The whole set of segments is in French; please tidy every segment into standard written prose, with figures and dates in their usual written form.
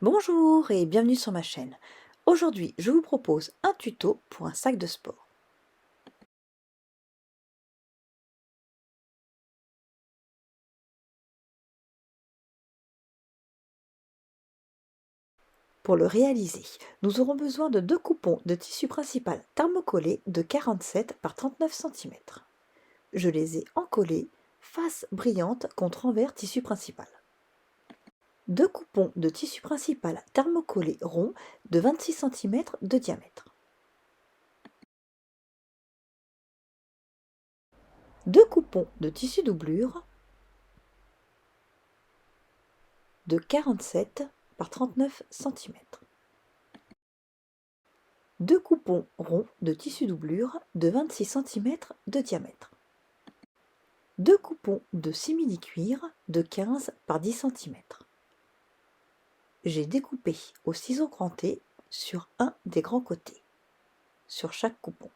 Bonjour et bienvenue sur ma chaîne. Aujourd'hui, je vous propose un tuto pour un sac de sport. Pour le réaliser, nous aurons besoin de deux coupons de tissu principal thermocollés de 47 par 39 cm. Je les ai encollés face brillante contre envers tissu principal. Deux coupons de tissu principal thermocollés rond de 26 cm de diamètre. Deux coupons de tissu doublure de 47 par 39 cm. Deux coupons ronds de tissu doublure de 26 cm de diamètre. Deux coupons de simili-cuir de 15 par 10 cm. J'ai découpé au ciseau cranté sur un des grands côtés, sur chaque coupon.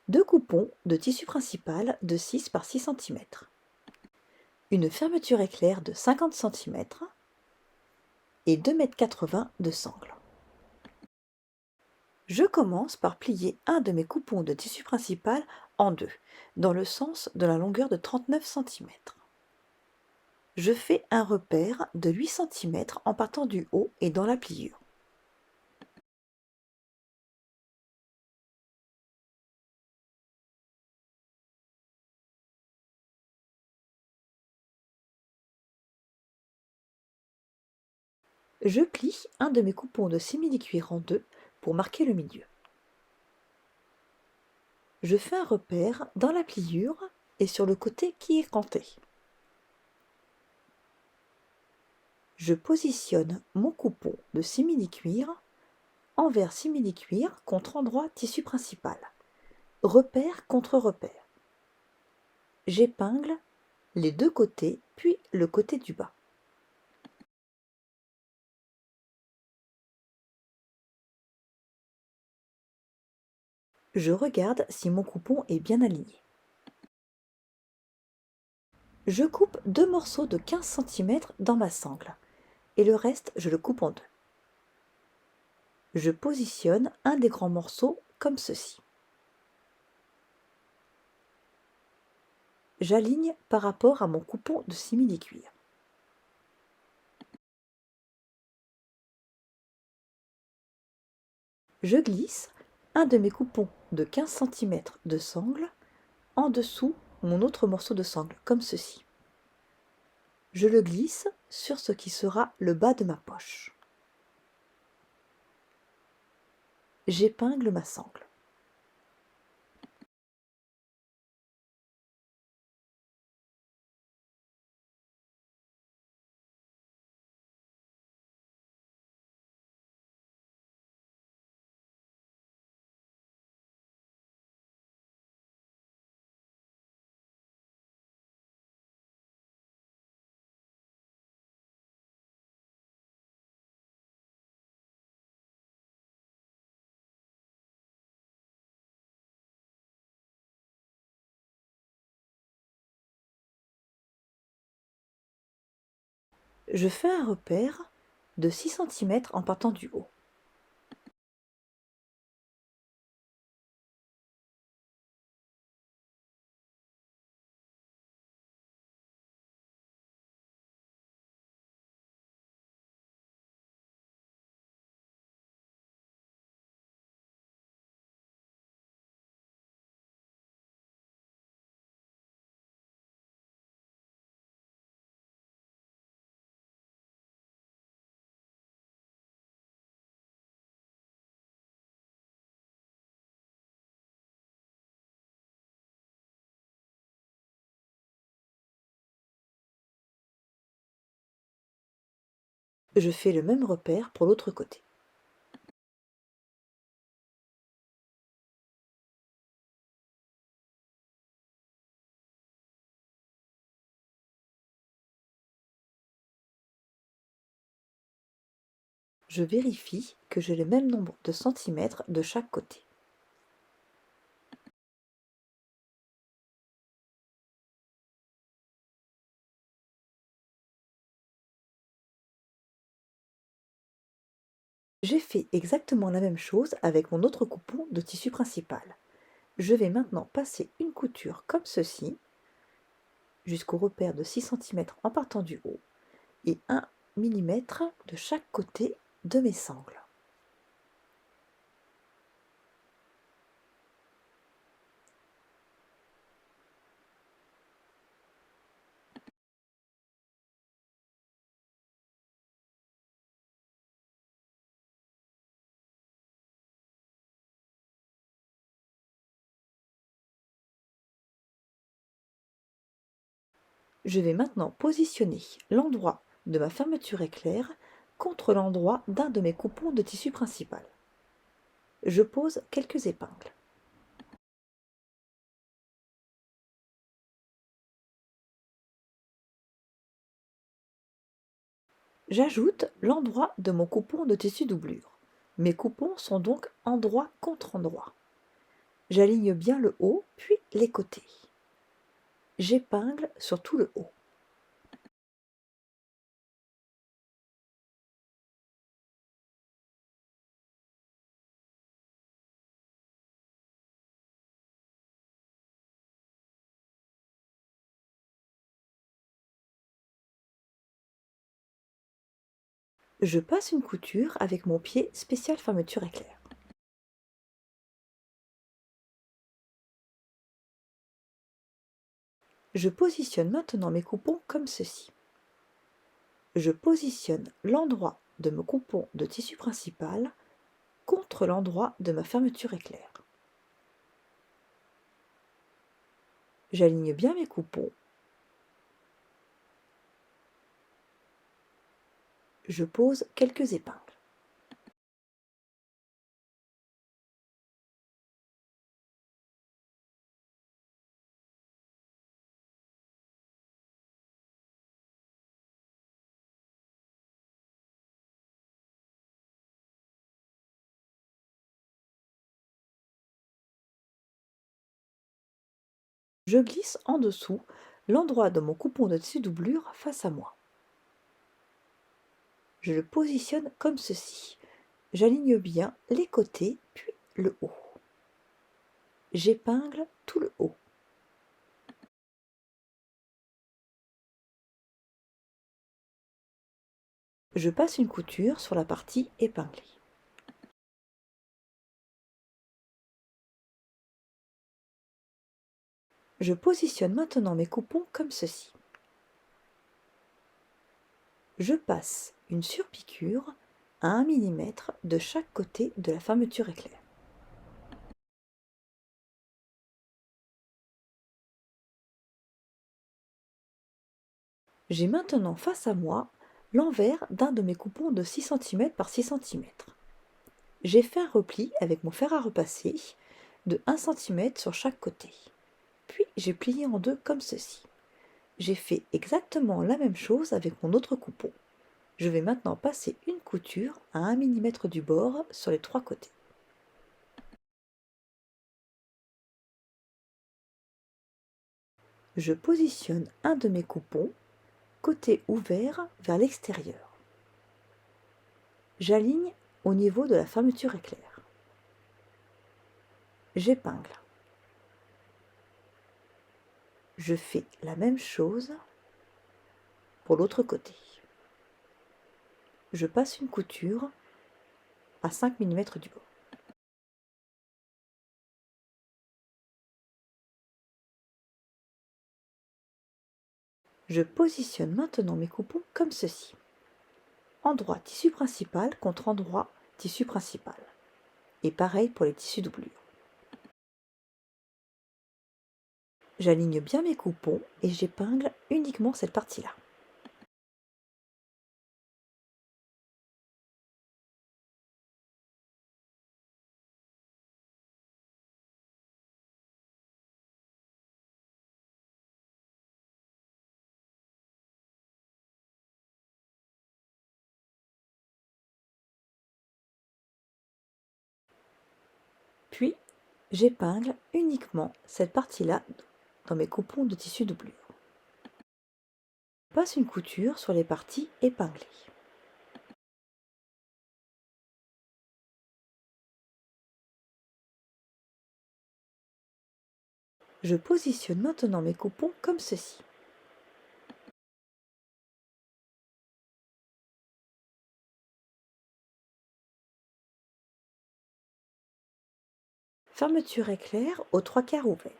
Deux coupons de tissu principal de 6 par 6 cm. Une fermeture éclair de 50 cm et 2,80 m de sangle. Je commence par plier un de mes coupons de tissu principal en deux, dans le sens de la longueur de 39 cm. Je fais un repère de 8 cm en partant du haut et dans la pliure. Je plie un de mes coupons de simili-cuir en deux pour marquer le milieu. Je fais un repère dans la pliure et sur le côté qui est canté. Je positionne mon coupon de simili-cuir envers simili-cuir contre endroit tissu principal. Repère contre repère. J'épingle les deux côtés puis le côté du bas. Je regarde si mon coupon est bien aligné. Je coupe deux morceaux de 15 cm dans ma sangle et le reste je le coupe en deux. Je positionne un des grands morceaux comme ceci. J'aligne par rapport à mon coupon de simili-cuir. Je glisse un de mes coupons de 15 cm de sangle en dessous mon autre morceau de sangle comme ceci. Je le glisse sur ce qui sera le bas de ma poche. J'épingle ma sangle. Je fais un repère de 6 cm en partant du haut. Je fais le même repère pour l'autre côté. Je vérifie que j'ai le même nombre de centimètres de chaque côté. J'ai fait exactement la même chose avec mon autre coupon de tissu principal. Je vais maintenant passer une couture comme ceci, jusqu'au repère de 6 cm en partant du haut, et 1 mm de chaque côté de mes sangles. Je vais maintenant positionner l'endroit de ma fermeture éclair contre l'endroit d'un de mes coupons de tissu principal. Je pose quelques épingles. J'ajoute l'endroit de mon coupon de tissu doublure. Mes coupons sont donc endroit contre endroit. J'aligne bien le haut, puis les côtés. J'épingle sur tout le haut. Je passe une couture avec mon pied spécial fermeture éclair. Je positionne maintenant mes coupons comme ceci. Je positionne l'endroit de mon coupon de tissu principal contre l'endroit de ma fermeture éclair. J'aligne bien mes coupons. Je pose quelques épingles. Je glisse en dessous l'endroit de mon coupon de tissu doublure face à moi. Je le positionne comme ceci. J'aligne bien les côtés puis le haut. J'épingle tout le haut. Je passe une couture sur la partie épinglée. Je positionne maintenant mes coupons comme ceci. Je passe une surpiqûre à 1 mm de chaque côté de la fermeture éclair. J'ai maintenant face à moi l'envers d'un de mes coupons de 6 cm par 6 cm. J'ai fait un repli avec mon fer à repasser de 1 cm sur chaque côté. Puis j'ai plié en deux comme ceci. J'ai fait exactement la même chose avec mon autre coupon. Je vais maintenant passer une couture à 1 mm du bord sur les trois côtés. Je positionne un de mes coupons côté ouvert vers l'extérieur. J'aligne au niveau de la fermeture éclair. J'épingle. Je fais la même chose pour l'autre côté. Je passe une couture à 5 mm du bord. Je positionne maintenant mes coupons comme ceci. Endroit tissu principal contre endroit tissu principal. Et pareil pour les tissus doublures. J'aligne bien mes coupons et j'épingle uniquement cette partie-là. Puis, j'épingle uniquement cette partie-là dans mes coupons de tissu doublure. Je passe une couture sur les parties épinglées. Je positionne maintenant mes coupons comme ceci. Fermeture éclair aux 3/4 ouverts.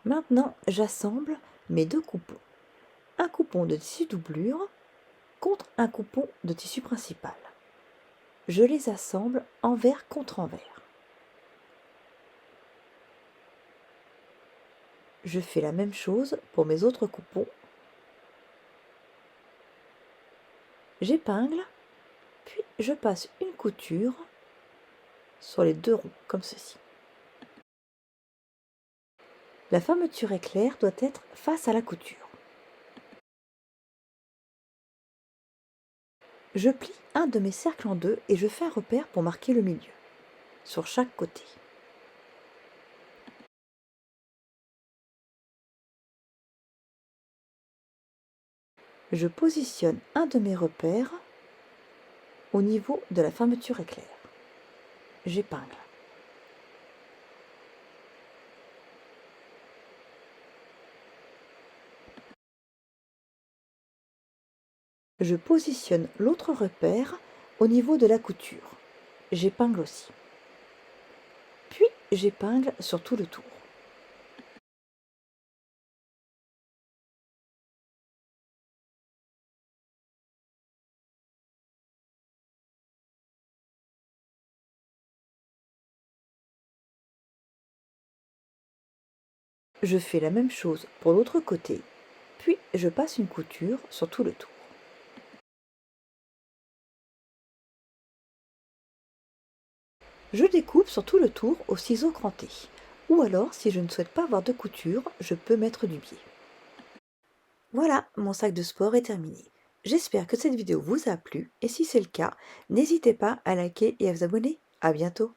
Maintenant, j'assemble mes deux coupons. Un coupon de tissu doublure contre un coupon de tissu principal. Je les assemble envers contre envers. Je fais la même chose pour mes autres coupons. J'épingle, puis je passe une couture sur les deux ronds, comme ceci. La fermeture éclair doit être face à la couture. Je plie un de mes cercles en deux et je fais un repère pour marquer le milieu, sur chaque côté. Je positionne un de mes repères au niveau de la fermeture éclair. J'épingle. Je positionne l'autre repère au niveau de la couture. J'épingle aussi. Puis j'épingle sur tout le tour. Je fais la même chose pour l'autre côté, puis je passe une couture sur tout le tour. Je découpe sur tout le tour au ciseau cranté, ou alors si je ne souhaite pas avoir de couture, je peux mettre du biais. Voilà, mon sac de sport est terminé. J'espère que cette vidéo vous a plu, et si c'est le cas, n'hésitez pas à liker et à vous abonner. À bientôt!